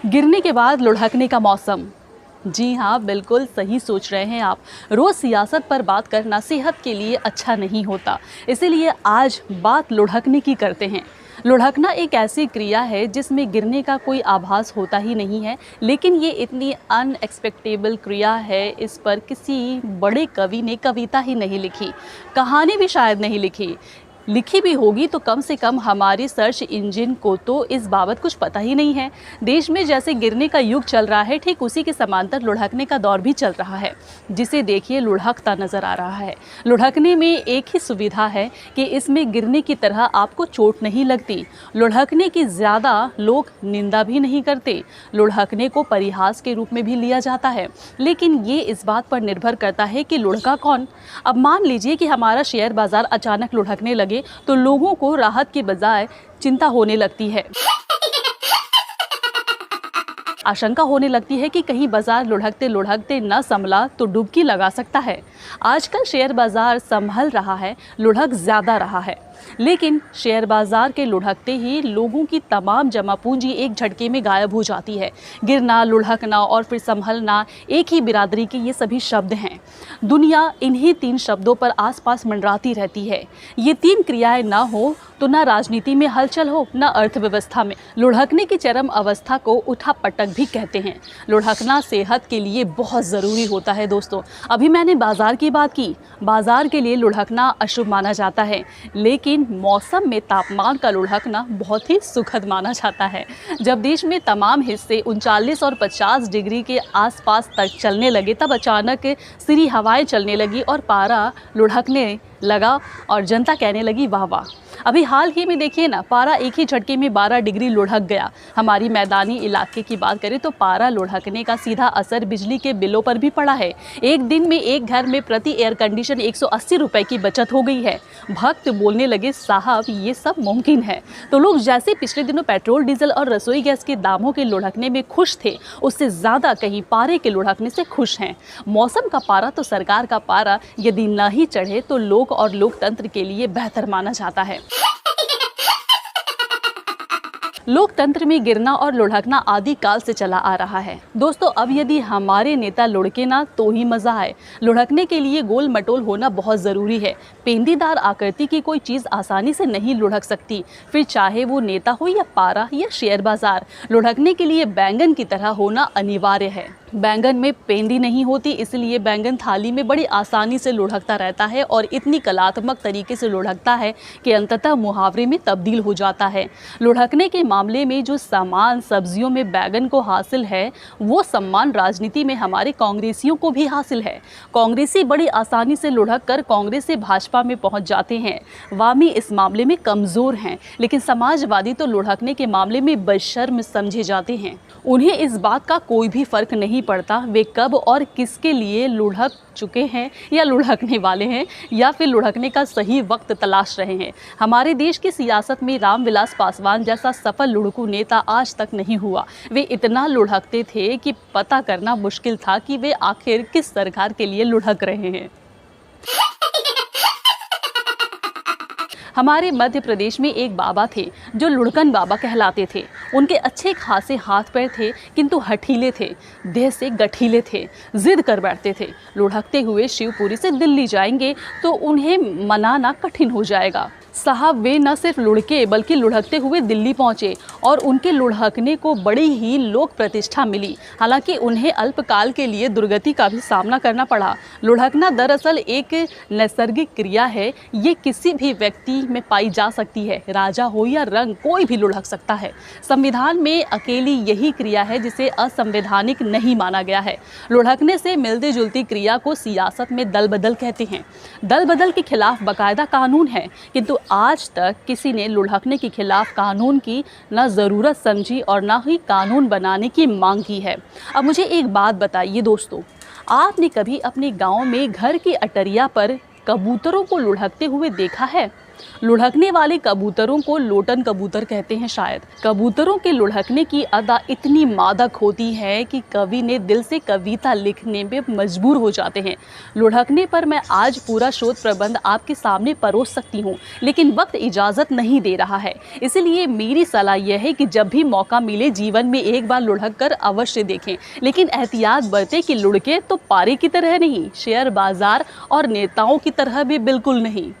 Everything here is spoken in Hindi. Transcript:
गिरने के बाद लुढ़कने का मौसम। जी हाँ, बिल्कुल सही सोच रहे हैं आप। रोज़ सियासत पर बात करना सेहत के लिए अच्छा नहीं होता, इसीलिए आज बात लुढ़कने की करते हैं। लुढ़कना एक ऐसी क्रिया है जिसमें गिरने का कोई आभास होता ही नहीं है, लेकिन ये इतनी अनएक्सपेक्टेबल क्रिया है, इस पर किसी बड़े कवि ने कविता ही नहीं लिखी, कहानी भी शायद नहीं लिखी। लिखी भी होगी तो कम से कम हमारी सर्च इंजन को तो इस बाबत कुछ पता ही नहीं है। देश में जैसे गिरने का युग चल रहा है, ठीक उसी के समांतर लुढ़कने का दौर भी चल रहा है, जिसे देखिए लुढ़कता नजर आ रहा है। लुढ़कने में एक ही सुविधा है कि इसमें गिरने की तरह आपको चोट नहीं लगती। लुढ़कने की ज़्यादा लोग निंदा भी नहीं करते। लुढ़कने को परिहास के रूप में भी लिया जाता है, लेकिन ये इस बात पर निर्भर करता है कि लुढ़का कौन। अब मान लीजिए कि हमारा शेयर बाजार अचानक लुढ़कने लगे तो लोगों को राहत के बजाय चिंता होने लगती है। आशंका होने लगती है कि कहीं बाजार लुढ़कते लुढ़कते न संभला तो डुबकी लगा सकता है। आजकल शेयर बाजार संभल रहा है, लुढ़क ज़्यादा रहा है, लेकिन शेयर बाजार के लुढ़कते ही लोगों की तमाम जमा पूंजी एक झटके में गायब हो जाती है। गिरना, लुढ़कना और फिर संभलना एक ही बिरादरी के ये सभी शब्द हैं। दुनिया इन्हीं तीन शब्दों पर आसपास मंडराती रहती है। ये तीन क्रियाएं ना हो तो ना राजनीति में हलचल हो, ना अर्थव्यवस्था में। लुढ़कने की चरम अवस्था को उठा-पटक भी कहते हैं। लुढ़कना सेहत के लिए बहुत ज़रूरी होता है दोस्तों। अभी मैंने बाजार की बात की। बाजार के लिए लुढ़कना अशुभ माना जाता है, लेकिन मौसम में तापमान का लुढ़कना बहुत ही सुखद माना जाता है। जब देश में तमाम हिस्से 39 और 50 डिग्री के आसपास तक चलने लगे, तब अचानक सिरी हवाएं चलने लगी और पारा लुढ़कने लगा और जनता कहने लगी वाह वाह। अभी हाल ही में देखिए ना, पारा एक ही झटके में 12 डिग्री लुढ़क गया। हमारी मैदानी इलाके की बात करें तो पारा लुढ़कने का सीधा असर बिजली के बिलों पर भी पड़ा है। एक दिन में एक घर में प्रति एयर कंडीशन 180 रुपए की बचत हो गई है। भक्त बोलने लगे साहब ये सब मुमकिन है। तो लोग जैसे पिछले दिनों पेट्रोल, डीजल और रसोई गैस के दामों के लुढ़कने में खुश थे, उससे ज़्यादा कहीं पारे के लुढ़कने से खुश हैं। मौसम का पारा तो सरकार का पारा यदि न ही चढ़े तो लोग और लोकतंत्र के लिए बेहतर माना जाता है। लोकतंत्र में गिरना और लुढ़कना आदि काल से चला आ रहा है। दोस्तों, अब यदि हमारे नेता लुढ़के ना तो ही मजा आए। लुढ़कने के लिए गोल मटोल होना बहुत ज़रूरी है। पेंदीदार आकृति की कोई चीज़ आसानी से नहीं लुढ़क सकती, फिर चाहे वो नेता हो या पारा या शेयर बाजार। लुढ़कने के लिए बैंगन की तरह होना अनिवार्य है। बैंगन में पेंदी नहीं होती, इसलिए बैंगन थाली में बड़ी आसानी से लुढ़कता रहता है और इतनी कलात्मक तरीके से लुढ़कता है कि अंततः मुहावरे में तब्दील हो जाता है। लुढ़कने के मामले में जो सम्मान सब्जियों में बैंगन को हासिल है, वो सम्मान राजनीति में हमारे कांग्रेसियों को भी हासिल है। कांग्रेसी बड़ी आसानी से लुढ़क कर कांग्रेस से भाजपा में पहुंच जाते हैं। वामी इस मामले में कमज़ोर हैं, लेकिन समाजवादी तो लुढ़कने के मामले में बेशर्म समझे जाते हैं। उन्हें इस बात का कोई भी फर्क नहीं पड़ता वे कब और किसके लिए लुढ़क चुके हैं या लुढ़कने वाले हैं या फिर लुढ़कने का सही वक्त तलाश रहे हैं। हमारे देश की सियासत में रामविलास पासवान जैसा सफल लुढ़कू नेता आज तक नहीं हुआ। वे इतना लुढ़कते थे कि पता करना मुश्किल था कि वे आखिर किस सरकार के लिए लुढ़क रहे हैं। हमारे मध्य प्रदेश में एक बाबा थे जो लुढ़कन बाबा कहलाते थे। उनके अच्छे खासे हाथ पैर थे, किंतु हठीले थे, देह से गठीले थे, जिद कर बैठते थे। लुढ़कते हुए शिवपुरी से दिल्ली जाएंगे तो उन्हें मनाना कठिन हो जाएगा। साहब वे न सिर्फ लुढ़के बल्कि लुढ़कते हुए दिल्ली पहुंचे और उनके लुढ़कने को बड़ी ही लोक प्रतिष्ठा मिली। हालांकि उन्हें अल्पकाल के लिए दुर्गति का भी सामना करना पड़ा। लुढ़कना दरअसल एक नैसर्गिक क्रिया है, ये किसी भी व्यक्ति में पाई जा सकती है। राजा हो या रंग, कोई भी लुढ़क सकता है। संविधान में अकेली यही क्रिया है जिसे असंवैधानिक नहीं माना गया है। लुढ़कने से मिलती जुलती क्रिया को सियासत में दल बदल कहते हैं। दल बदल के खिलाफ बाकायदा कानून है, किंतु आज तक किसी ने लुढ़कने के खिलाफ कानून की न ज़रूरत समझी और न ही कानून बनाने की मांग की है। अब मुझे एक बात बताइए दोस्तों, आपने कभी अपने गांव में घर की अटरिया पर कबूतरों को लुढ़कते हुए देखा है? लुढ़कने वाले कबूतरों को लोटन कबूतर कहते हैं शायद। कबूतरों के लुढ़कने की अदा इतनी मादक होती है कि कवि ने दिल से कविता लिखने में मजबूर हो जाते हैं। लुढ़कने पर मैं आज पूरा शोध प्रबंध आपके सामने परोस सकती हूँ, लेकिन वक्त इजाज़त नहीं दे रहा है। इसलिए मेरी सलाह यह है कि जब भी मौका मिले जीवन में एक बार लुढ़क कर अवश्य देखें, लेकिन एहतियात बरतें कि लुढ़के तो पारे की तरह नहीं, शेयर बाजार और नेताओं की तरह भी बिल्कुल नहीं।